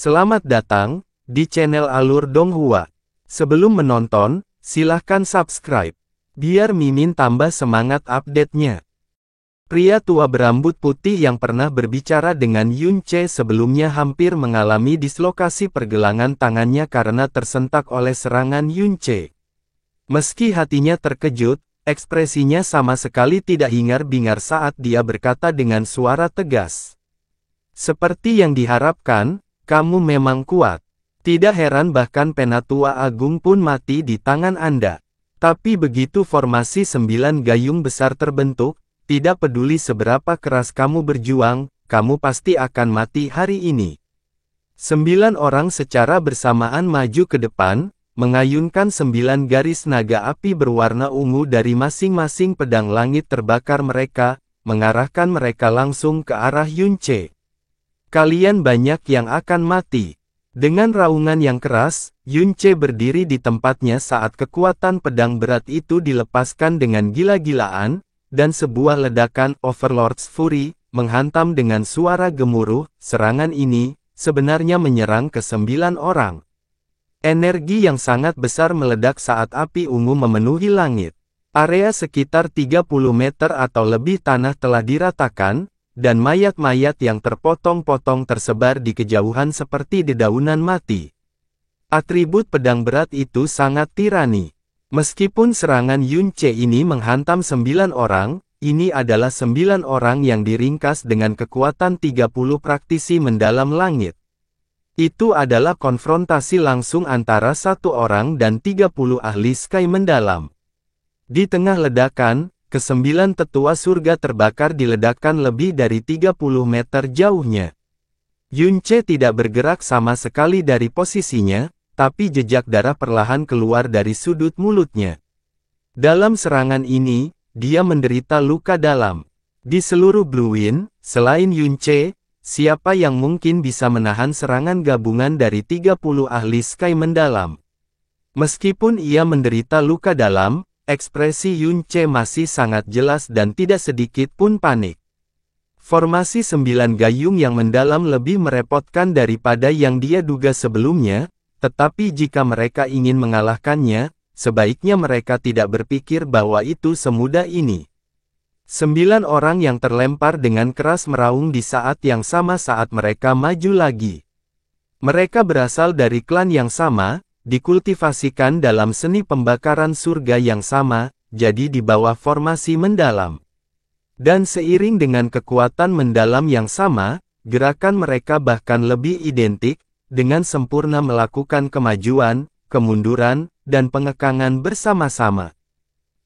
Selamat datang di channel Alur Donghua. Sebelum menonton, silahkan subscribe, biar Mimin tambah semangat update-nya. Pria tua berambut putih yang pernah berbicara dengan Yun Che sebelumnya hampir mengalami dislokasi pergelangan tangannya karena tersentak oleh serangan Yun Che. Meski hatinya terkejut, ekspresinya sama sekali tidak hingar-bingar saat dia berkata dengan suara tegas. Seperti yang diharapkan, kamu memang kuat. Tidak heran bahkan Penatua Agung pun mati di tangan Anda. Tapi begitu formasi 9 gayung besar terbentuk, tidak peduli seberapa keras kamu berjuang, kamu pasti akan mati hari ini. 9 orang secara bersamaan maju ke depan, mengayunkan 9 garis naga api berwarna ungu dari masing-masing pedang langit terbakar mereka, mengarahkan mereka langsung ke arah Yun Che. Kalian banyak yang akan mati. Dengan raungan yang keras, Yun Che berdiri di tempatnya saat kekuatan pedang berat itu dilepaskan dengan gila-gilaan, dan sebuah ledakan Overlord's Fury menghantam dengan suara gemuruh. Serangan ini sebenarnya menyerang ke 9 orang. Energi yang sangat besar meledak saat api ungu memenuhi langit. Area sekitar 30 meter atau lebih tanah telah diratakan, dan mayat-mayat yang terpotong-potong tersebar di kejauhan seperti dedaunan mati. Atribut pedang berat itu sangat tirani. Meskipun serangan Yun Che ini menghantam 9 orang, ini adalah 9 orang yang diringkas dengan kekuatan 30 praktisi mendalam langit. Itu adalah konfrontasi langsung antara 1 orang dan 30 ahli Sky mendalam. Di tengah ledakan, ke-9 tetua surga terbakar diledakkan lebih dari 30 meter jauhnya. Yun Che tidak bergerak sama sekali dari posisinya, tapi jejak darah perlahan keluar dari sudut mulutnya. Dalam serangan ini, dia menderita luka dalam. Di seluruh Blue Wind, selain Yun Che, siapa yang mungkin bisa menahan serangan gabungan dari 30 ahli Sky mendalam? Meskipun ia menderita luka dalam, ekspresi Yun Che masih sangat jelas dan tidak sedikit pun panik. Formasi 9 gayung yang mendalam lebih merepotkan daripada yang dia duga sebelumnya, tetapi jika mereka ingin mengalahkannya, sebaiknya mereka tidak berpikir bahwa itu semudah ini. 9 orang yang terlempar dengan keras meraung di saat yang sama saat mereka maju lagi. Mereka berasal dari klan yang sama, dikultivasikan dalam seni pembakaran surga yang sama, jadi di bawah formasi mendalam. Dan seiring dengan kekuatan mendalam yang sama, gerakan mereka bahkan lebih identik, dengan sempurna melakukan kemajuan, kemunduran, dan pengekangan bersama-sama.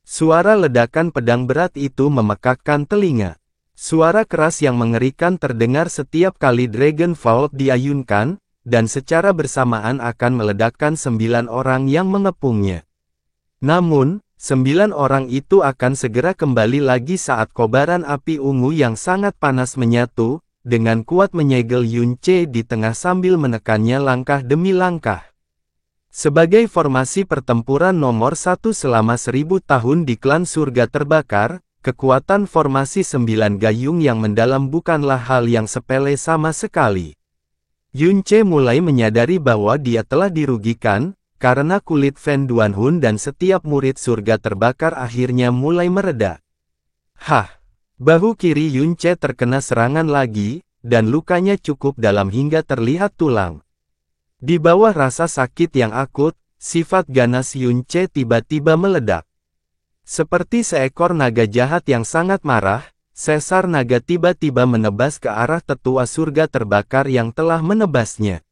Suara ledakan pedang berat itu memekakkan telinga. Suara keras yang mengerikan terdengar setiap kali Dragon Vault diayunkan, dan secara bersamaan akan meledakkan 9 orang yang mengepungnya. Namun, 9 orang itu akan segera kembali lagi saat kobaran api ungu yang sangat panas menyatu, dengan kuat menyegel Yun Che di tengah sambil menekannya langkah demi langkah. Sebagai formasi pertempuran nomor 1 selama 1000 tahun di klan surga terbakar, kekuatan formasi 9 gayung yang mendalam bukanlah hal yang sepele sama sekali. Yun Che mulai menyadari bahwa dia telah dirugikan, karena kulit Fen Duanhun dan setiap murid surga terbakar akhirnya mulai mereda. Hah! Bahu kiri Yun Che terkena serangan lagi, dan lukanya cukup dalam hingga terlihat tulang. Di bawah rasa sakit yang akut, sifat ganas Yun Che tiba-tiba meledak. Seperti seekor naga jahat yang sangat marah, sesar naga tiba-tiba menebas ke arah tetua surga terbakar yang telah menebasnya.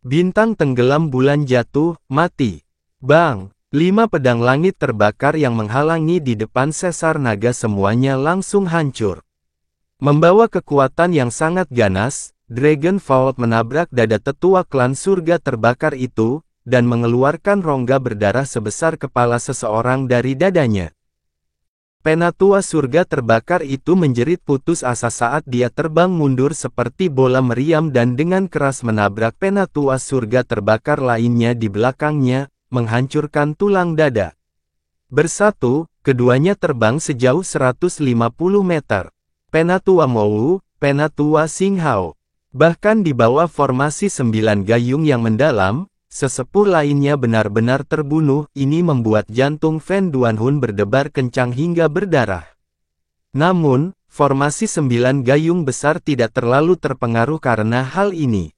Bintang tenggelam bulan jatuh, mati. Bang! 5 pedang langit terbakar yang menghalangi di depan sesar naga semuanya langsung hancur. Membawa kekuatan yang sangat ganas, Dragon Vault menabrak dada tetua klan surga terbakar itu, dan mengeluarkan rongga berdarah sebesar kepala seseorang dari dadanya. Penatua surga terbakar itu menjerit putus asa saat dia terbang mundur seperti bola meriam dan dengan keras menabrak penatua surga terbakar lainnya di belakangnya, menghancurkan tulang dada. Bersatu, keduanya terbang sejauh 150 meter. Penatua Mou, Penatua Xinghao. Bahkan di bawah formasi 9 gayung yang mendalam, sesepuh lainnya benar-benar terbunuh. Ini membuat jantung Fan Duanhun berdebar kencang hingga berdarah. Namun, formasi 9 gayung besar tidak terlalu terpengaruh karena hal ini.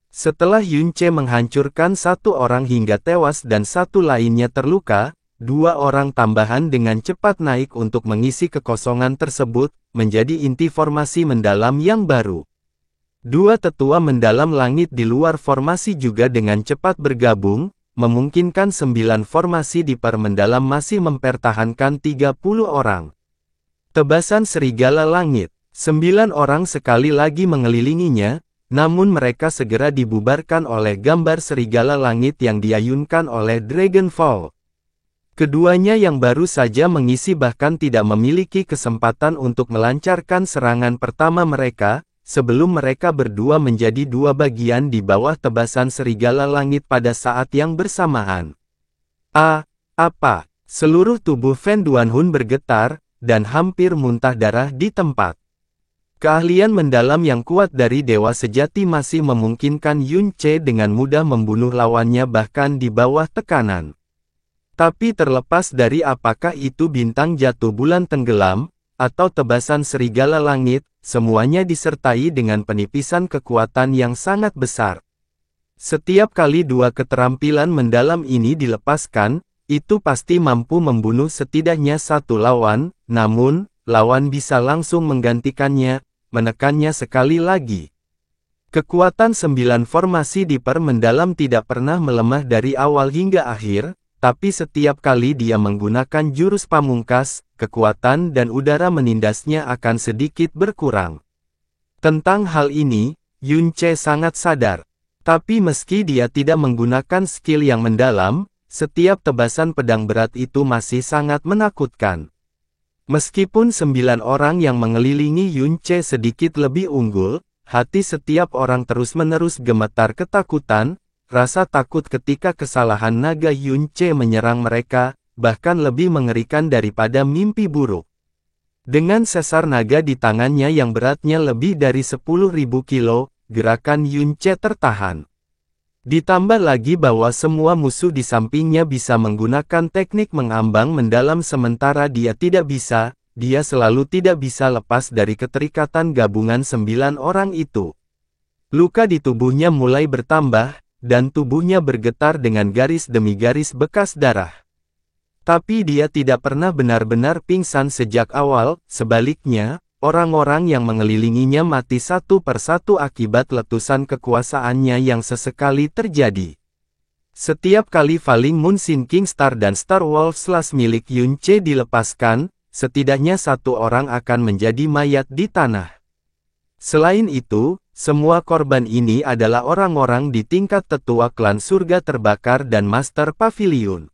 Setelah Yun Ce menghancurkan satu orang hingga tewas dan satu lainnya terluka, dua orang tambahan dengan cepat naik untuk mengisi kekosongan tersebut, menjadi inti formasi mendalam yang baru. Dua tetua mendalam langit di luar formasi juga dengan cepat bergabung, memungkinkan 9 formasi di per mendalam masih mempertahankan 30 orang. Tebasan serigala langit, 9 orang sekali lagi mengelilinginya, namun mereka segera dibubarkan oleh gambar serigala langit yang diayunkan oleh Dragonfall. Keduanya yang baru saja mengisi bahkan tidak memiliki kesempatan untuk melancarkan serangan pertama mereka, sebelum mereka berdua menjadi dua bagian di bawah tebasan serigala langit pada saat yang bersamaan. Apa? Seluruh tubuh Fan Duanhun bergetar, dan hampir muntah darah di tempat. Keahlian mendalam yang kuat dari Dewa Sejati masih memungkinkan Yun Ce dengan mudah membunuh lawannya bahkan di bawah tekanan. Tapi terlepas dari apakah itu bintang jatuh bulan tenggelam, atau tebasan serigala langit, semuanya disertai dengan penipisan kekuatan yang sangat besar. Setiap kali dua keterampilan mendalam ini dilepaskan, itu pasti mampu membunuh setidaknya satu lawan, namun, lawan bisa langsung menggantikannya, menekannya sekali lagi. Kekuatan 9 formasi di per mendalam tidak pernah melemah dari awal hingga akhir, tapi setiap kali dia menggunakan jurus pamungkas, kekuatan dan udara menindasnya akan sedikit berkurang. Tentang hal ini, Yun Ce sangat sadar. Tapi meski dia tidak menggunakan skill yang mendalam, setiap tebasan pedang berat itu masih sangat menakutkan. Meskipun 9 orang yang mengelilingi Yun Ce sedikit lebih unggul, hati setiap orang terus-menerus gemetar ketakutan. Rasa takut ketika kesalahan naga Yun Ce menyerang mereka, bahkan lebih mengerikan daripada mimpi buruk. Dengan sesar naga di tangannya yang beratnya lebih dari 10.000 kilo, gerakan Yun Ce tertahan. Ditambah lagi bahwa semua musuh di sampingnya bisa menggunakan teknik mengambang mendalam sementara dia tidak bisa, dia selalu tidak bisa lepas dari keterikatan gabungan 9 orang itu. Luka di tubuhnya mulai bertambah, dan tubuhnya bergetar dengan garis demi garis bekas darah. Tapi dia tidak pernah benar-benar pingsan sejak awal, sebaliknya, orang-orang yang mengelilinginya mati satu persatu akibat letusan kekuasaannya yang sesekali terjadi. Setiap kali Falling Moon Sin King Star dan Star Wolf Slash milik Yun Ce dilepaskan, setidaknya satu orang akan menjadi mayat di tanah. Selain itu, semua korban ini adalah orang-orang di tingkat tetua klan surga terbakar dan Master Pavilion.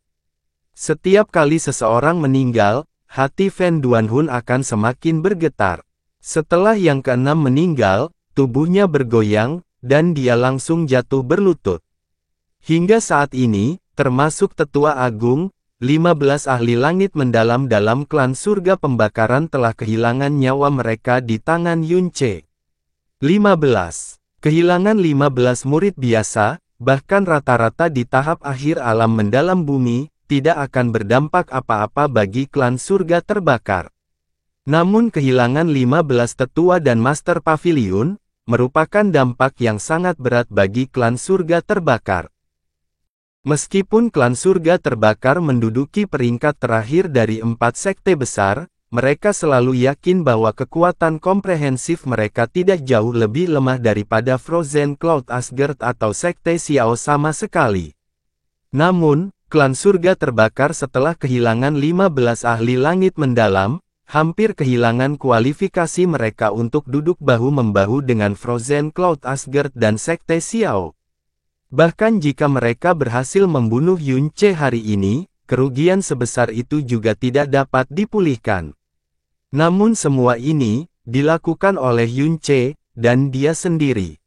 Setiap kali seseorang meninggal, hati Fan Duanhun akan semakin bergetar. Setelah yang keenam meninggal, tubuhnya bergoyang, dan dia langsung jatuh berlutut. Hingga saat ini, termasuk tetua agung, 15 ahli langit mendalam dalam klan surga pembakaran telah kehilangan nyawa mereka di tangan Yun Ce. 15. Kehilangan 15 murid biasa, bahkan rata-rata di tahap akhir alam mendalam bumi, tidak akan berdampak apa-apa bagi klan surga terbakar. Namun kehilangan 15 tetua dan Master Pavilion, merupakan dampak yang sangat berat bagi klan surga terbakar. Meskipun klan surga terbakar menduduki peringkat terakhir dari 4 sekte besar, mereka selalu yakin bahwa kekuatan komprehensif mereka tidak jauh lebih lemah daripada Frozen Cloud Asgard atau Sekte Xiao sama sekali. Namun, klan surga terbakar setelah kehilangan 15 ahli langit mendalam, hampir kehilangan kualifikasi mereka untuk duduk bahu-membahu dengan Frozen Cloud Asgard dan Sekte Xiao. Bahkan jika mereka berhasil membunuh Yun Ce hari ini, kerugian sebesar itu juga tidak dapat dipulihkan. Namun semua ini, dilakukan oleh Yun Ce, dan dia sendiri.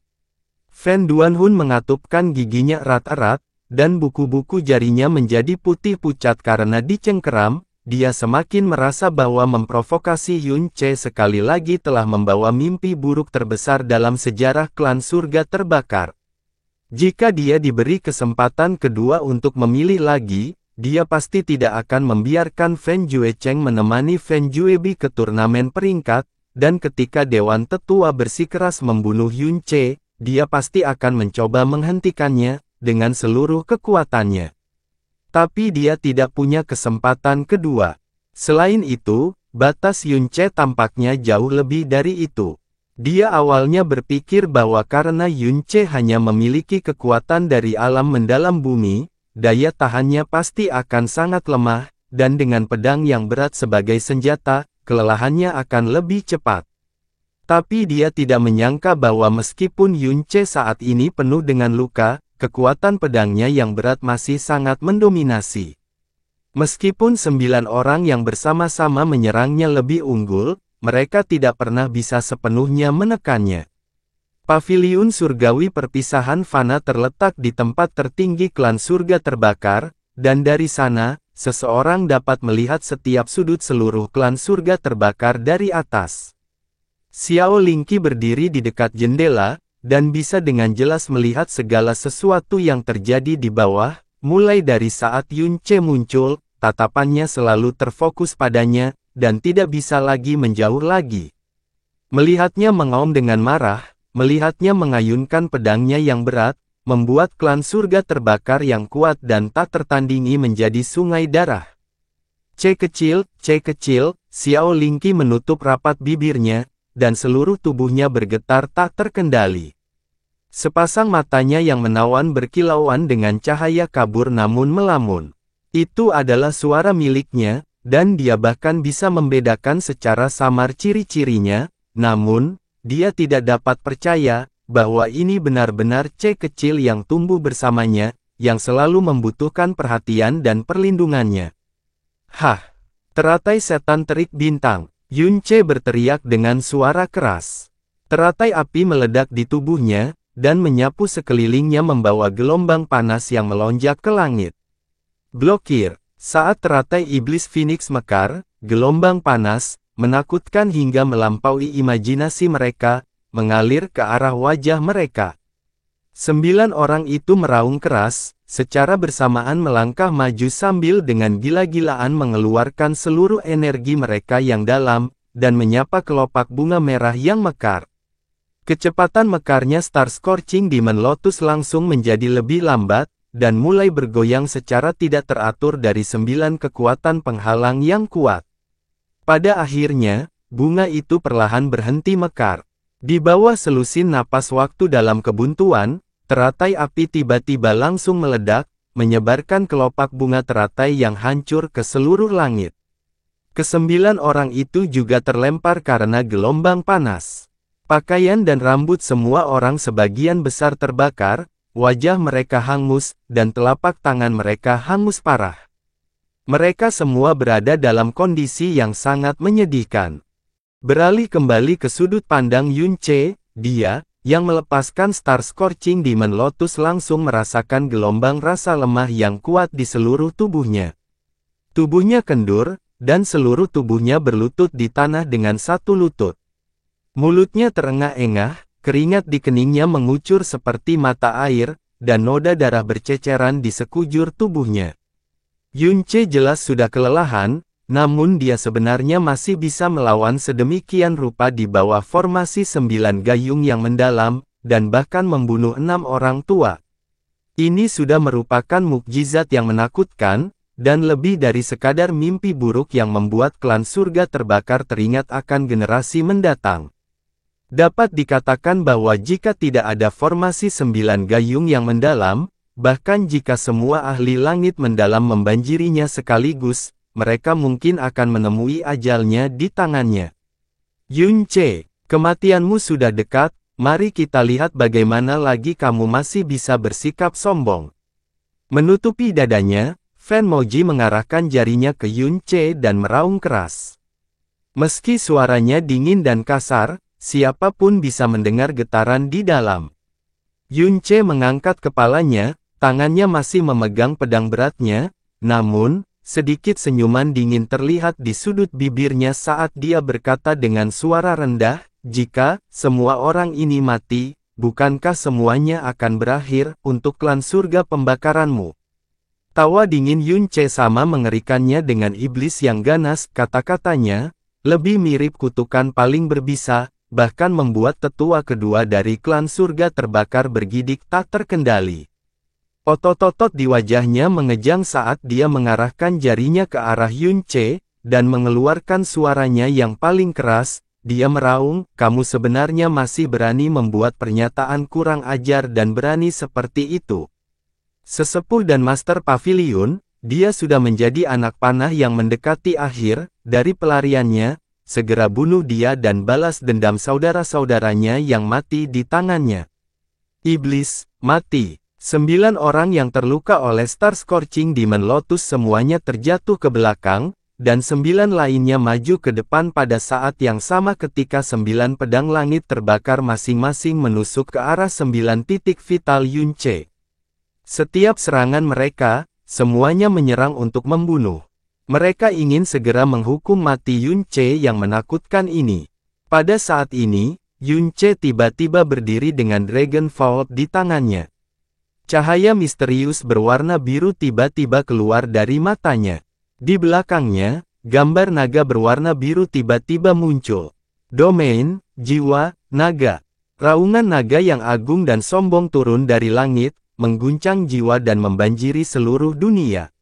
Fan Duanhun mengatupkan giginya erat-erat, dan buku-buku jarinya menjadi putih pucat karena dicengkeram, dia semakin merasa bahwa memprovokasi Yun Ce sekali lagi telah membawa mimpi buruk terbesar dalam sejarah klan surga terbakar. Jika dia diberi kesempatan kedua untuk memilih lagi, dia pasti tidak akan membiarkan Fan Juecheng menemani Fan Juebi ke turnamen peringkat, dan ketika Dewan Tetua bersikeras membunuh Yun Ce, dia pasti akan mencoba menghentikannya dengan seluruh kekuatannya. Tapi dia tidak punya kesempatan kedua. Selain itu, batas Yun Ce tampaknya jauh lebih dari itu. Dia awalnya berpikir bahwa karena Yun Ce hanya memiliki kekuatan dari alam mendalam bumi, daya tahannya pasti akan sangat lemah, dan dengan pedang yang berat sebagai senjata, kelelahannya akan lebih cepat. Tapi dia tidak menyangka bahwa meskipun Yun Ce saat ini penuh dengan luka, kekuatan pedangnya yang berat masih sangat mendominasi. Meskipun 9 orang yang bersama-sama menyerangnya lebih unggul, mereka tidak pernah bisa sepenuhnya menekannya. Paviliun surgawi perpisahan fana terletak di tempat tertinggi klan surga terbakar, dan dari sana, seseorang dapat melihat setiap sudut seluruh klan surga terbakar dari atas. Xiao Lingqi berdiri di dekat jendela, dan bisa dengan jelas melihat segala sesuatu yang terjadi di bawah, mulai dari saat Yun Ce muncul, tatapannya selalu terfokus padanya, dan tidak bisa lagi menjauh lagi. Melihatnya mengaum dengan marah, melihatnya mengayunkan pedangnya yang berat, membuat klan surga terbakar yang kuat dan tak tertandingi menjadi sungai darah. C kecil, Xiao Lingqi menutup rapat bibirnya, dan seluruh tubuhnya bergetar tak terkendali. Sepasang matanya yang menawan berkilauan dengan cahaya kabur namun melamun. Itu adalah suara miliknya, dan dia bahkan bisa membedakan secara samar ciri-cirinya, namun, dia tidak dapat percaya, bahwa ini benar-benar C kecil yang tumbuh bersamanya, yang selalu membutuhkan perhatian dan perlindungannya. Hah! Teratai setan terik bintang, Yun Ce berteriak dengan suara keras. Teratai api meledak di tubuhnya, dan menyapu sekelilingnya membawa gelombang panas yang melonjak ke langit. Blokir. Saat teratai iblis Phoenix mekar, gelombang panas, menakutkan hingga melampaui imajinasi mereka, mengalir ke arah wajah mereka. 9 orang itu meraung keras, secara bersamaan melangkah maju sambil dengan gila-gilaan mengeluarkan seluruh energi mereka yang dalam, dan menyapa kelopak bunga merah yang mekar. Kecepatan mekarnya Star Scorching Demon Lotus langsung menjadi lebih lambat, dan mulai bergoyang secara tidak teratur dari 9 kekuatan penghalang yang kuat. Pada akhirnya, bunga itu perlahan berhenti mekar. Di bawah selusin napas waktu dalam kebuntuan, teratai api tiba-tiba langsung meledak, menyebarkan kelopak bunga teratai yang hancur ke seluruh langit. Ke-9 orang itu juga terlempar karena gelombang panas. Pakaian dan rambut semua orang sebagian besar terbakar, wajah mereka hangus, dan telapak tangan mereka hangus parah. Mereka semua berada dalam kondisi yang sangat menyedihkan. Beralih kembali ke sudut pandang Yun Ce, dia, yang melepaskan Star Scorching Demon Lotus langsung merasakan gelombang rasa lemah yang kuat di seluruh tubuhnya. Tubuhnya kendur, dan seluruh tubuhnya berlutut di tanah dengan satu lutut. Mulutnya terengah-engah, keringat di keningnya mengucur seperti mata air, dan noda darah berceceran di sekujur tubuhnya. Yun Ce jelas sudah kelelahan, namun dia sebenarnya masih bisa melawan sedemikian rupa di bawah formasi 9 gayung yang mendalam, dan bahkan membunuh 6 orang tua. Ini sudah merupakan mukjizat yang menakutkan, dan lebih dari sekadar mimpi buruk yang membuat klan surga terbakar teringat akan generasi mendatang. Dapat dikatakan bahwa jika tidak ada formasi 9 gayung yang mendalam, bahkan jika semua ahli langit mendalam membanjirinya sekaligus, mereka mungkin akan menemui ajalnya di tangannya. Yun Ce, kematianmu sudah dekat, mari kita lihat bagaimana lagi kamu masih bisa bersikap sombong. Menutupi dadanya, Fan Moji mengarahkan jarinya ke Yun Ce dan meraung keras. Meski suaranya dingin dan kasar, siapapun bisa mendengar getaran di dalam. Yun Ce mengangkat kepalanya, tangannya masih memegang pedang beratnya, namun, Sedikit senyuman dingin terlihat di sudut bibirnya saat dia berkata dengan suara rendah, "Jika semua orang ini mati, bukankah semuanya akan berakhir untuk klan surga pembakaranmu?" Tawa dingin Yun Ce sama mengerikannya dengan iblis yang ganas, kata-katanya, lebih mirip kutukan paling berbisa, bahkan membuat tetua kedua dari klan surga terbakar bergidik tak terkendali. Otot-otot di wajahnya mengejang saat dia mengarahkan jarinya ke arah Yun Ce, dan mengeluarkan suaranya yang paling keras. Dia meraung, "Kamu sebenarnya masih berani membuat pernyataan kurang ajar dan berani seperti itu." Sesepuh dan Master Pavilion, dia sudah menjadi anak panah yang mendekati akhir dari pelariannya. Segera bunuh dia dan balas dendam saudara-saudaranya yang mati di tangannya. Iblis, mati. 9 orang yang terluka oleh Star Scorching Demon Lotus semuanya terjatuh ke belakang, dan 9 lainnya maju ke depan pada saat yang sama ketika 9 pedang langit terbakar masing-masing menusuk ke arah 9 titik vital Yun Ce. Setiap serangan mereka, semuanya menyerang untuk membunuh. Mereka ingin segera menghukum mati Yun Ce yang menakutkan ini. Pada saat ini, Yun Ce tiba-tiba berdiri dengan Dragon Vault di tangannya. Cahaya misterius berwarna biru tiba-tiba keluar dari matanya. Di belakangnya, gambar naga berwarna biru tiba-tiba muncul. Domain, jiwa, naga. Raungan naga yang agung dan sombong turun dari langit, mengguncang jiwa dan membanjiri seluruh dunia.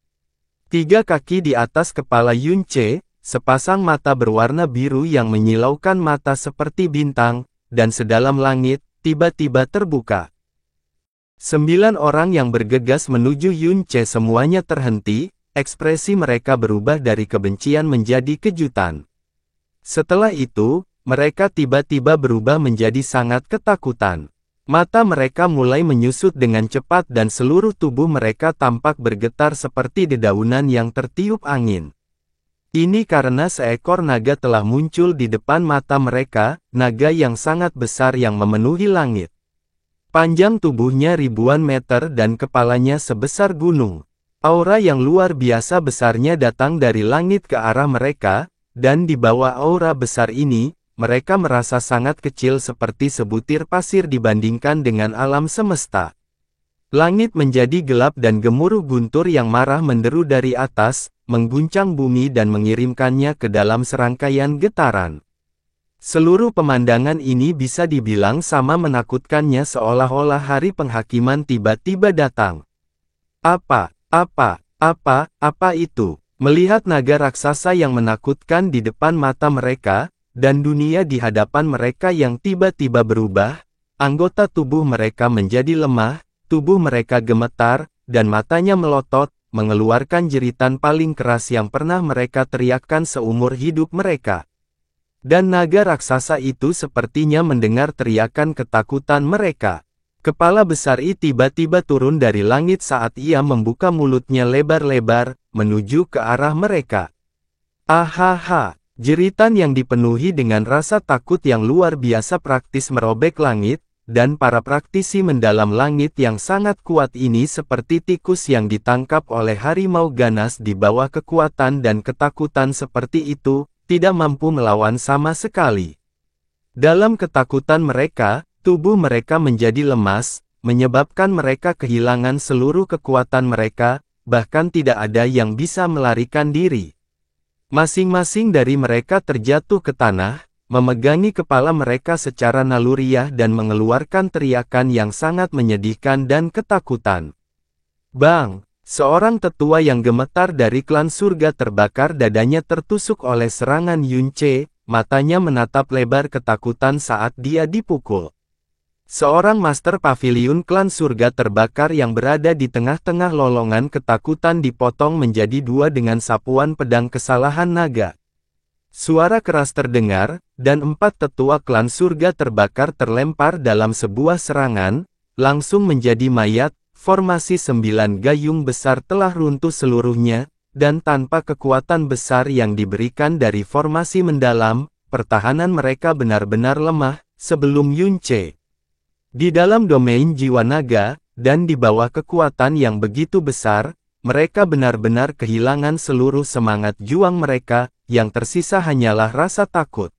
3 kaki di atas kepala Yun Ce, sepasang mata berwarna biru yang menyilaukan mata seperti bintang, dan sedalam langit, tiba-tiba terbuka. 9 orang yang bergegas menuju Yun Ce semuanya terhenti, ekspresi mereka berubah dari kebencian menjadi kejutan. Setelah itu, mereka tiba-tiba berubah menjadi sangat ketakutan. Mata mereka mulai menyusut dengan cepat dan seluruh tubuh mereka tampak bergetar seperti dedaunan yang tertiup angin. Ini karena seekor naga telah muncul di depan mata mereka, naga yang sangat besar yang memenuhi langit. Panjang tubuhnya ribuan meter dan kepalanya sebesar gunung. Aura yang luar biasa besarnya datang dari langit ke arah mereka, dan di bawah aura besar ini, mereka merasa sangat kecil seperti sebutir pasir dibandingkan dengan alam semesta. Langit menjadi gelap dan gemuruh guntur yang marah menderu dari atas, mengguncang bumi dan mengirimkannya ke dalam serangkaian getaran. Seluruh pemandangan ini bisa dibilang sama menakutkannya seolah-olah hari penghakiman tiba-tiba datang. Apa itu? Melihat naga raksasa yang menakutkan di depan mata mereka, dan dunia di hadapan mereka yang tiba-tiba berubah, anggota tubuh mereka menjadi lemah, tubuh mereka gemetar, dan matanya melotot, mengeluarkan jeritan paling keras yang pernah mereka teriakkan seumur hidup mereka. Dan naga raksasa itu sepertinya mendengar teriakan ketakutan mereka. Kepala besar itu tiba-tiba turun dari langit saat ia membuka mulutnya lebar-lebar, menuju ke arah mereka. Ahaha, jeritan yang dipenuhi dengan rasa takut yang luar biasa praktis merobek langit, dan para praktisi mendalam langit yang sangat kuat ini seperti tikus yang ditangkap oleh harimau ganas di bawah kekuatan dan ketakutan seperti itu, tidak mampu melawan sama sekali. Dalam ketakutan mereka, tubuh mereka menjadi lemas, menyebabkan mereka kehilangan seluruh kekuatan mereka, bahkan tidak ada yang bisa melarikan diri. Masing-masing dari mereka terjatuh ke tanah, memegangi kepala mereka secara naluriah dan mengeluarkan teriakan yang sangat menyedihkan dan ketakutan. Bang! Seorang tetua yang gemetar dari klan surga terbakar dadanya tertusuk oleh serangan Yun Ce, matanya menatap lebar ketakutan saat dia dipukul. Seorang Master Pavilion klan surga terbakar yang berada di tengah-tengah lolongan ketakutan dipotong menjadi 2 dengan sapuan pedang kesalahan naga. Suara keras terdengar, dan 4 tetua klan surga terbakar terlempar dalam sebuah serangan, langsung menjadi mayat. Formasi 9 gayung besar telah runtuh seluruhnya, dan tanpa kekuatan besar yang diberikan dari formasi mendalam, pertahanan mereka benar-benar lemah, sebelum Yun Ce. Di dalam domain jiwa naga, dan di bawah kekuatan yang begitu besar, mereka benar-benar kehilangan seluruh semangat juang mereka, yang tersisa hanyalah rasa takut.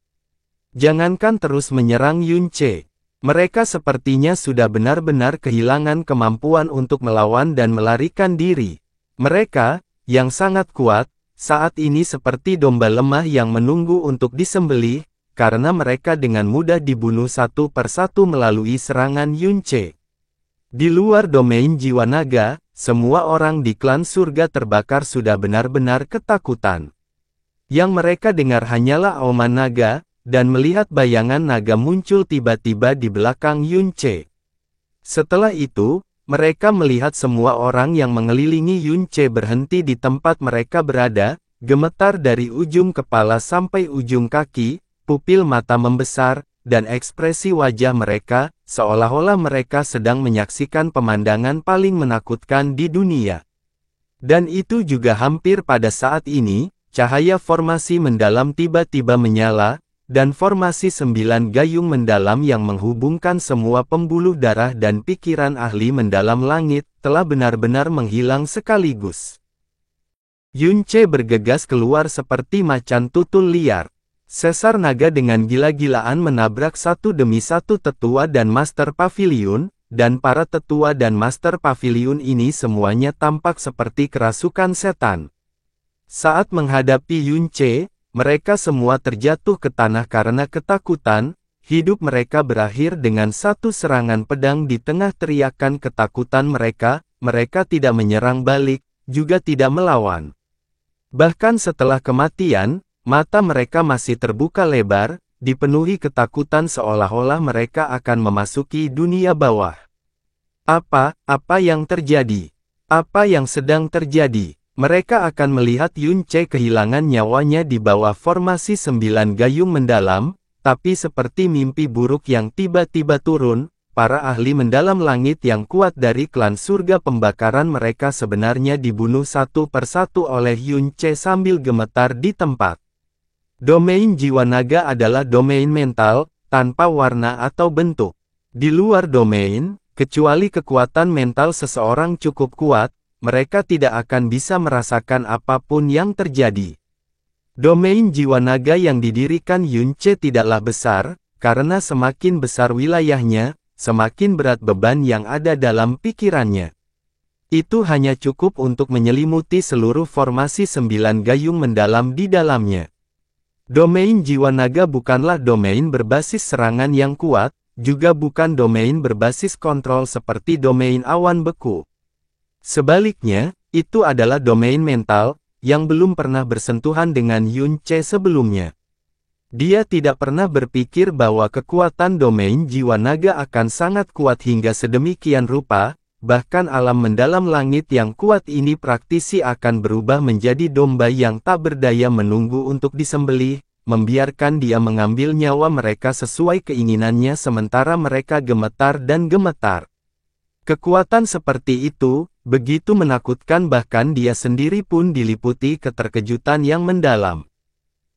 Jangankan terus menyerang Yunce. Mereka sepertinya sudah benar-benar kehilangan kemampuan untuk melawan dan melarikan diri. Mereka, yang sangat kuat, saat ini seperti domba lemah yang menunggu untuk disembelih, karena mereka dengan mudah dibunuh satu persatu melalui serangan Yunce. Di luar domain jiwa naga, semua orang di klan surga terbakar sudah benar-benar ketakutan. Yang mereka dengar hanyalah auman naga, dan melihat bayangan naga muncul tiba-tiba di belakang Yunce. Setelah itu, mereka melihat semua orang yang mengelilingi Yunce berhenti di tempat mereka berada, gemetar dari ujung kepala sampai ujung kaki, pupil mata membesar, dan ekspresi wajah mereka, seolah-olah mereka sedang menyaksikan pemandangan paling menakutkan di dunia. Dan itu juga hampir pada saat ini, cahaya formasi mendalam tiba-tiba menyala, dan formasi 9 gayung mendalam yang menghubungkan semua pembuluh darah dan pikiran ahli mendalam langit, telah benar-benar menghilang sekaligus. Yunce bergegas keluar seperti macan tutul liar. Sesar naga dengan gila-gilaan menabrak satu demi satu tetua dan master pavilion, dan para tetua dan master pavilion ini semuanya tampak seperti kerasukan setan. Saat menghadapi Yunce, mereka semua terjatuh ke tanah karena ketakutan, hidup mereka berakhir dengan satu serangan pedang di tengah teriakan ketakutan mereka tidak menyerang balik, juga tidak melawan. Bahkan setelah kematian, mata mereka masih terbuka lebar, dipenuhi ketakutan seolah-olah mereka akan memasuki dunia bawah. Apa yang terjadi? Apa yang sedang terjadi? Mereka akan melihat Yunce kehilangan nyawanya di bawah formasi 9 gayung mendalam, tapi seperti mimpi buruk yang tiba-tiba turun, para ahli mendalam langit yang kuat dari klan surga pembakaran mereka sebenarnya dibunuh satu persatu oleh Yunce sambil gemetar di tempat. Domain jiwa naga adalah domain mental, tanpa warna atau bentuk. Di luar domain, kecuali kekuatan mental seseorang cukup kuat, mereka tidak akan bisa merasakan apapun yang terjadi. Domain jiwa naga yang didirikan Yunce tidaklah besar, karena semakin besar wilayahnya, semakin berat beban yang ada dalam pikirannya. Itu hanya cukup untuk menyelimuti seluruh formasi 9 gayung mendalam di dalamnya. Domain jiwa naga bukanlah domain berbasis serangan yang kuat, juga bukan domain berbasis kontrol seperti domain awan beku. Sebaliknya, itu adalah domain mental, yang belum pernah bersentuhan dengan Yunce sebelumnya. Dia tidak pernah berpikir bahwa kekuatan domain jiwa naga akan sangat kuat hingga sedemikian rupa, bahkan alam mendalam langit yang kuat ini praktisi akan berubah menjadi domba yang tak berdaya menunggu untuk disembelih, membiarkan dia mengambil nyawa mereka sesuai keinginannya sementara mereka gemetar dan gemetar. Kekuatan seperti itu, begitu menakutkan bahkan dia sendiri pun diliputi keterkejutan yang mendalam.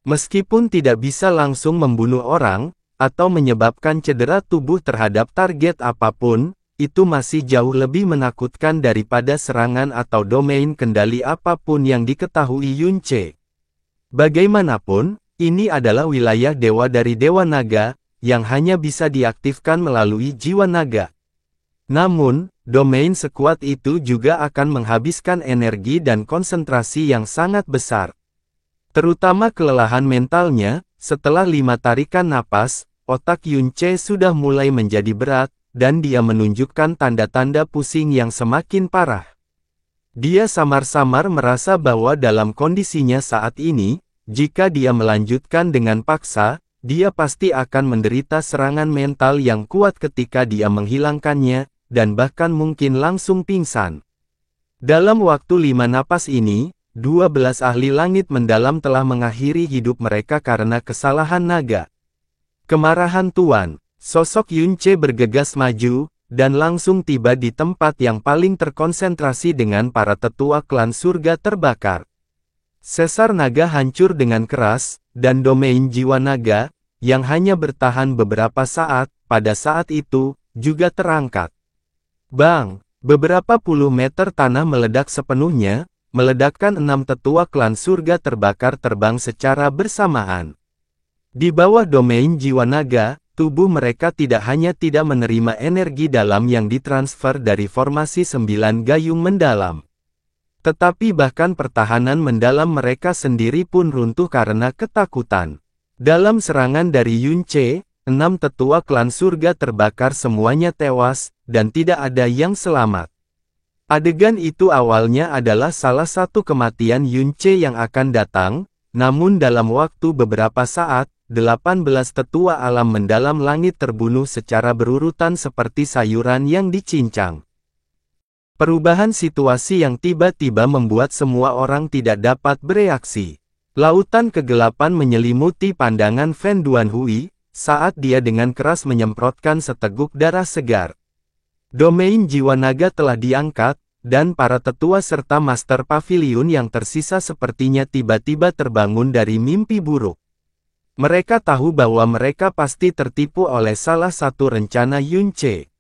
Meskipun tidak bisa langsung membunuh orang, atau menyebabkan cedera tubuh terhadap target apapun, itu masih jauh lebih menakutkan daripada serangan atau domain kendali apapun yang diketahui Yunce. Bagaimanapun, ini adalah wilayah dewa dari Dewa Naga, yang hanya bisa diaktifkan melalui jiwa naga. Namun, domain sekuat itu juga akan menghabiskan energi dan konsentrasi yang sangat besar. Terutama kelelahan mentalnya, setelah 5 tarikan napas, otak Yunce sudah mulai menjadi berat, dan dia menunjukkan tanda-tanda pusing yang semakin parah. Dia samar-samar merasa bahwa dalam kondisinya saat ini, jika dia melanjutkan dengan paksa, dia pasti akan menderita serangan mental yang kuat ketika dia menghilangkannya, dan bahkan mungkin langsung pingsan. Dalam waktu 5 napas ini, 12 ahli langit mendalam telah mengakhiri hidup mereka karena kesalahan naga. Kemarahan Tuan, sosok Yunce bergegas maju, dan langsung tiba di tempat yang paling terkonsentrasi dengan para tetua klan surga terbakar. Sesar naga hancur dengan keras, dan domain jiwa naga, yang hanya bertahan beberapa saat, pada saat itu, juga terangkat. Bang! Beberapa puluh meter tanah meledak sepenuhnya, meledakkan 6 tetua klan surga terbakar terbang secara bersamaan. Di bawah domain jiwa naga, tubuh mereka tidak hanya tidak menerima energi dalam yang ditransfer dari formasi 9 gayung mendalam, tetapi bahkan pertahanan mendalam mereka sendiri pun runtuh karena ketakutan. Dalam serangan dari Yunce, 6 tetua klan surga terbakar semuanya tewas, dan tidak ada yang selamat. Adegan itu awalnya adalah salah satu kematian Yunce yang akan datang, namun dalam waktu beberapa saat, 18 tetua alam mendalam langit terbunuh secara berurutan seperti sayuran yang dicincang. Perubahan situasi yang tiba-tiba membuat semua orang tidak dapat bereaksi. Lautan kegelapan menyelimuti pandangan Fen Duanhui, saat dia dengan keras menyemprotkan seteguk darah segar. Domain jiwa naga telah diangkat, dan para tetua serta Master Pavilion yang tersisa sepertinya tiba-tiba terbangun dari mimpi buruk. Mereka tahu bahwa mereka pasti tertipu oleh salah satu rencana Yunce.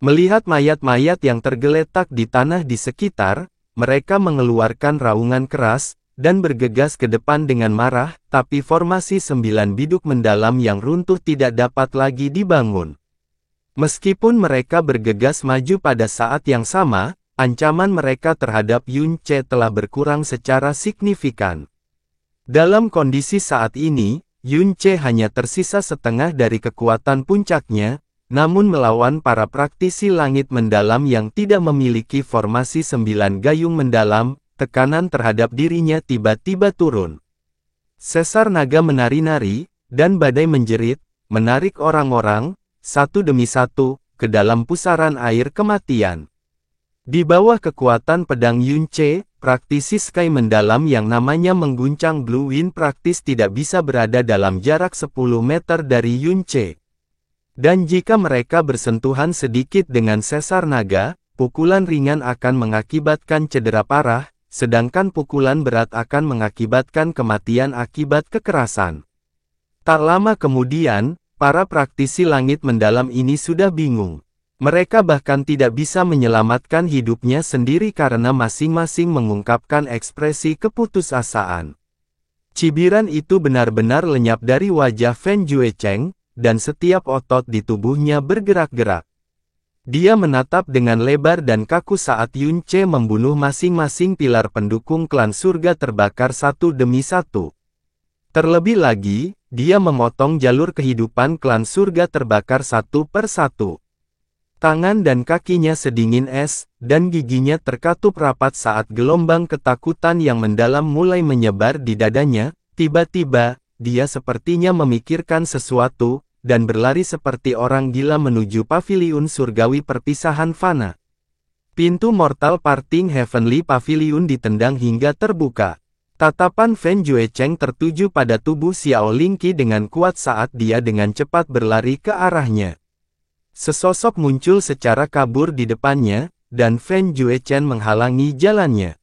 Melihat mayat-mayat yang tergeletak di tanah di sekitar, mereka mengeluarkan raungan keras, dan bergegas ke depan dengan marah, tapi formasi 9 biduk mendalam yang runtuh tidak dapat lagi dibangun. Meskipun mereka bergegas maju pada saat yang sama, ancaman mereka terhadap Yunce telah berkurang secara signifikan. Dalam kondisi saat ini, Yunce hanya tersisa setengah dari kekuatan puncaknya, namun melawan para praktisi langit mendalam yang tidak memiliki formasi 9 gayung mendalam, tekanan terhadap dirinya tiba-tiba turun. Sesar naga menari-nari, dan badai menjerit, menarik orang-orang, satu demi satu, ke dalam pusaran air kematian. Di bawah kekuatan pedang Yunce, praktisi Sky mendalam yang namanya mengguncang Blue Wind praktis tidak bisa berada dalam jarak 10 meter dari Yunce. Dan jika mereka bersentuhan sedikit dengan sesar naga, pukulan ringan akan mengakibatkan cedera parah, sedangkan pukulan berat akan mengakibatkan kematian akibat kekerasan. Tak lama kemudian, para praktisi langit mendalam ini sudah bingung. Mereka bahkan tidak bisa menyelamatkan hidupnya sendiri karena masing-masing mengungkapkan ekspresi keputusasaan. Cibiran itu benar-benar lenyap dari wajah Fen Juecheng, dan setiap otot di tubuhnya bergerak-gerak. Dia menatap dengan lebar dan kaku saat Yunce membunuh masing-masing pilar pendukung klan surga terbakar satu demi satu. Terlebih lagi, dia memotong jalur kehidupan klan surga terbakar satu per satu. Tangan dan kakinya sedingin es, dan giginya terkatup rapat saat gelombang ketakutan yang mendalam mulai menyebar di dadanya. Tiba-tiba, dia sepertinya memikirkan sesuatu, dan berlari seperti orang gila menuju paviliun surgawi perpisahan fana. Pintu mortal Parting Heavenly Pavilion ditendang hingga terbuka. Tatapan Fen Juecheng tertuju pada tubuh Xiao Lingqi dengan kuat saat dia dengan cepat berlari ke arahnya. Sesosok muncul secara kabur di depannya, dan Fen Juecheng menghalangi jalannya.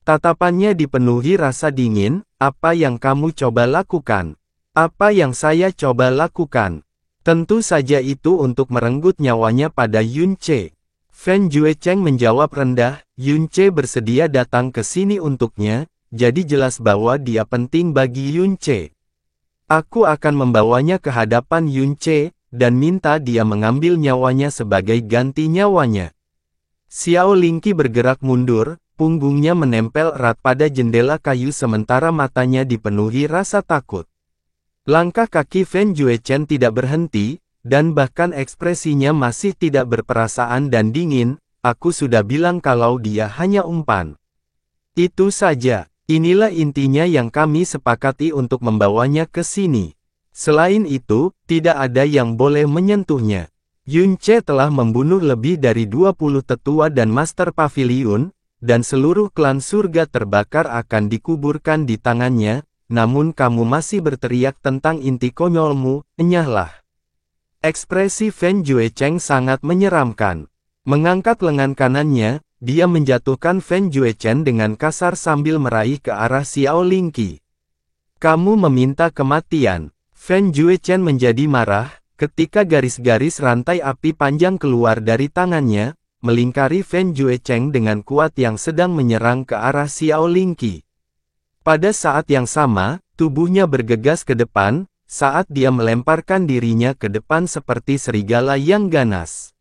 Tatapannya dipenuhi rasa dingin. Apa yang kamu coba lakukan? Apa yang saya coba lakukan? Tentu saja itu untuk merenggut nyawanya pada Yunce. Fen Juecheng menjawab rendah, Yunce bersedia datang ke sini untuknya, jadi jelas bahwa dia penting bagi Yunce. Aku akan membawanya ke hadapan Yunce, dan minta dia mengambil nyawanya sebagai ganti nyawanya. Xiao Lingqi bergerak mundur, punggungnya menempel erat pada jendela kayu sementara matanya dipenuhi rasa takut. Langkah kaki Fen Juecheng tidak berhenti, dan bahkan ekspresinya masih tidak berperasaan dan dingin. Aku sudah bilang kalau dia hanya umpan. Itu saja, inilah intinya yang kami sepakati untuk membawanya ke sini. Selain itu, tidak ada yang boleh menyentuhnya. Yunce telah membunuh lebih dari 20 tetua dan Master Pavilion, dan seluruh klan surga terbakar akan dikuburkan di tangannya, namun kamu masih berteriak tentang inti konyolmu, enyahlah. Ekspresi Fen Juecheng sangat menyeramkan. Mengangkat lengan kanannya, dia menjatuhkan Fen Juecheng dengan kasar sambil meraih ke arah Xiao Lingqi. Kamu meminta kematian. Fen Juecheng menjadi marah, ketika garis-garis rantai api panjang keluar dari tangannya, melingkari Fen Juecheng dengan kuat yang sedang menyerang ke arah Xiao Lingqi. Pada saat yang sama, tubuhnya bergegas ke depan, saat dia melemparkan dirinya ke depan seperti serigala yang ganas.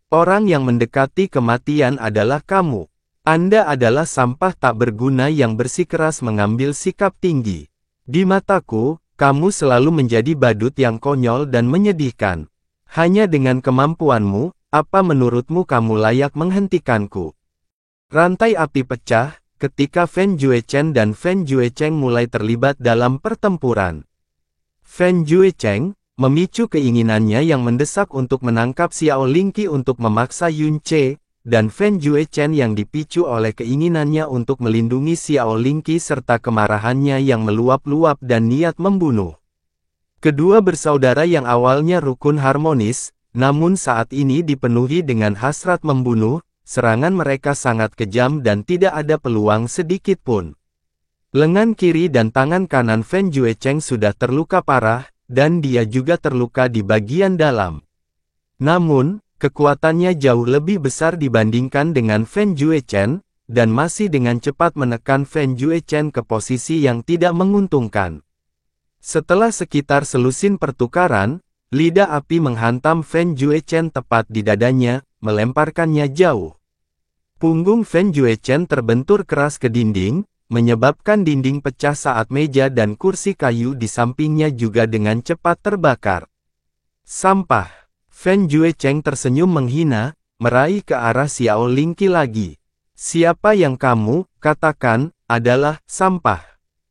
Orang yang mendekati kematian adalah kamu. Anda adalah sampah tak berguna yang bersikeras mengambil sikap tinggi. Di mataku, kamu selalu menjadi badut yang konyol dan menyedihkan. Hanya dengan kemampuanmu, apa menurutmu kamu layak menghentikanku? Rantai api pecah, ketika Fen Juechen dan Fen Juecheng mulai terlibat dalam pertempuran. Fen Juecheng memicu keinginannya yang mendesak untuk menangkap Xiao Lingqi untuk memaksa Yun Ce, dan Fen Juechen yang dipicu oleh keinginannya untuk melindungi Xiao Lingqi serta kemarahannya yang meluap-luap dan niat membunuh. Kedua bersaudara yang awalnya rukun harmonis, namun saat ini dipenuhi dengan hasrat membunuh, serangan mereka sangat kejam dan tidak ada peluang sedikit pun. Lengan kiri dan tangan kanan Fen Juecheng sudah terluka parah, dan dia juga terluka di bagian dalam. Namun, kekuatannya jauh lebih besar dibandingkan dengan Fen Juechen, dan masih dengan cepat menekan Fen Juechen ke posisi yang tidak menguntungkan. Setelah sekitar selusin pertukaran, lidah api menghantam Fen Juechen tepat di dadanya, melemparkannya jauh. Punggung Fen Juechen terbentur keras ke dinding, menyebabkan dinding pecah saat meja dan kursi kayu di sampingnya juga dengan cepat terbakar. Sampah. Fen Juecheng tersenyum menghina, meraih ke arah Xiao Lingqi lagi. Siapa yang kamu katakan adalah sampah?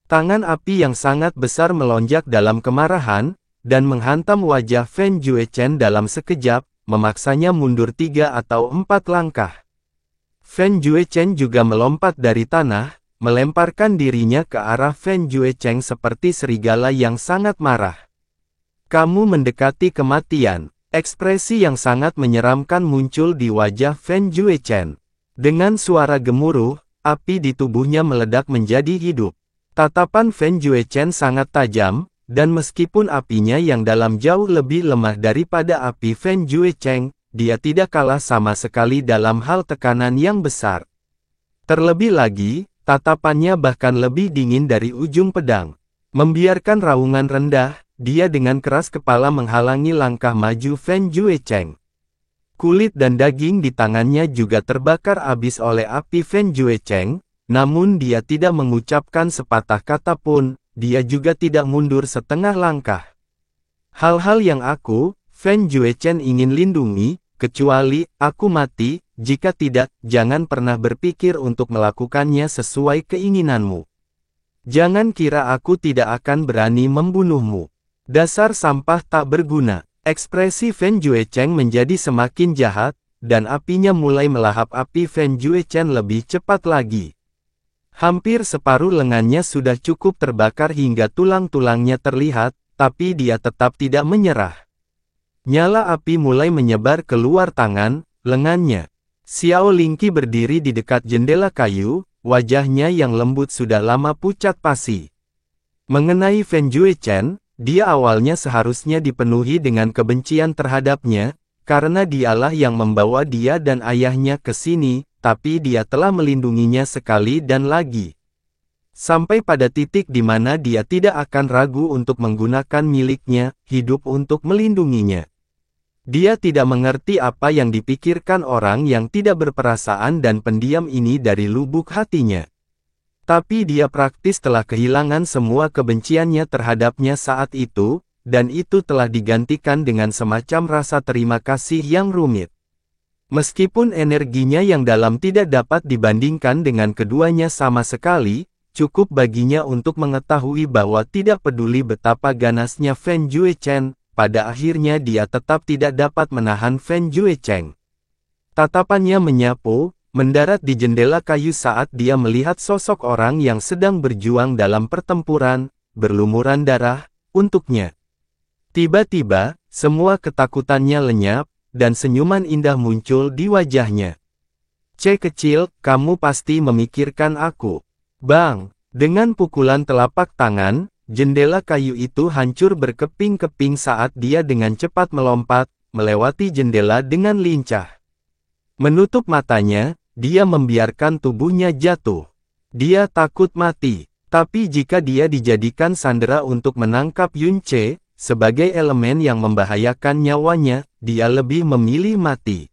Tangan api yang sangat besar melonjak dalam kemarahan, dan menghantam wajah Fen Juechen dalam sekejap, memaksanya mundur 3 atau 4 langkah. Fen Juechen juga melompat dari tanah, melemparkan dirinya ke arah Fen Juecheng seperti serigala yang sangat marah. Kamu mendekati kematian. Ekspresi yang sangat menyeramkan muncul di wajah Fen Juechen. Dengan suara gemuruh, api di tubuhnya meledak menjadi hidup. Tatapan Fen Juechen sangat tajam, dan meskipun apinya yang dalam jauh lebih lemah daripada api Fen Juecheng, dia tidak kalah sama sekali dalam hal tekanan yang besar. Terlebih lagi, tatapannya bahkan lebih dingin dari ujung pedang. Membiarkan raungan rendah, dia dengan keras kepala menghalangi langkah maju Fen Juecheng. Kulit dan daging di tangannya juga terbakar habis oleh api Fen Juecheng, namun dia tidak mengucapkan sepatah kata pun, dia juga tidak mundur setengah langkah. Hal-hal yang aku, Fen Juechen ingin lindungi, kecuali aku mati, jika tidak, jangan pernah berpikir untuk melakukannya sesuai keinginanmu. Jangan kira aku tidak akan berani membunuhmu. Dasar sampah tak berguna. Ekspresi Fen Juecheng menjadi semakin jahat, dan apinya mulai melahap api Fen Juechen lebih cepat lagi. Hampir separuh lengannya sudah cukup terbakar hingga tulang-tulangnya terlihat, tapi dia tetap tidak menyerah. Nyala api mulai menyebar keluar tangan, lengannya. Xiao Lingqi berdiri di dekat jendela kayu, wajahnya yang lembut sudah lama pucat pasi. Mengenai Fen Juechen, dia awalnya seharusnya dipenuhi dengan kebencian terhadapnya, karena dialah yang membawa dia dan ayahnya ke sini, tapi dia telah melindunginya sekali dan lagi. Sampai pada titik di mana dia tidak akan ragu untuk menggunakan miliknya, hidup untuk melindunginya. Dia tidak mengerti apa yang dipikirkan orang yang tidak berperasaan dan pendiam ini dari lubuk hatinya. Tapi dia praktis telah kehilangan semua kebenciannya terhadapnya saat itu, dan itu telah digantikan dengan semacam rasa terima kasih yang rumit. Meskipun energinya yang dalam tidak dapat dibandingkan dengan keduanya sama sekali, cukup baginya untuk mengetahui bahwa tidak peduli betapa ganasnya Fen Juechen, pada akhirnya dia tetap tidak dapat menahan Fen Juecheng. Tatapannya menyapu, mendarat di jendela kayu saat dia melihat sosok orang yang sedang berjuang dalam pertempuran, berlumuran darah, untuknya. Tiba-tiba, semua ketakutannya lenyap, dan senyuman indah muncul di wajahnya. "C kecil, kamu pasti memikirkan aku." Bang! Dengan pukulan telapak tangan, jendela kayu itu hancur berkeping-keping saat dia dengan cepat melompat, melewati jendela dengan lincah. Menutup matanya, dia membiarkan tubuhnya jatuh. Dia takut mati. Tapi jika dia dijadikan sandera untuk menangkap Yunce, sebagai elemen yang membahayakan nyawanya, dia lebih memilih mati.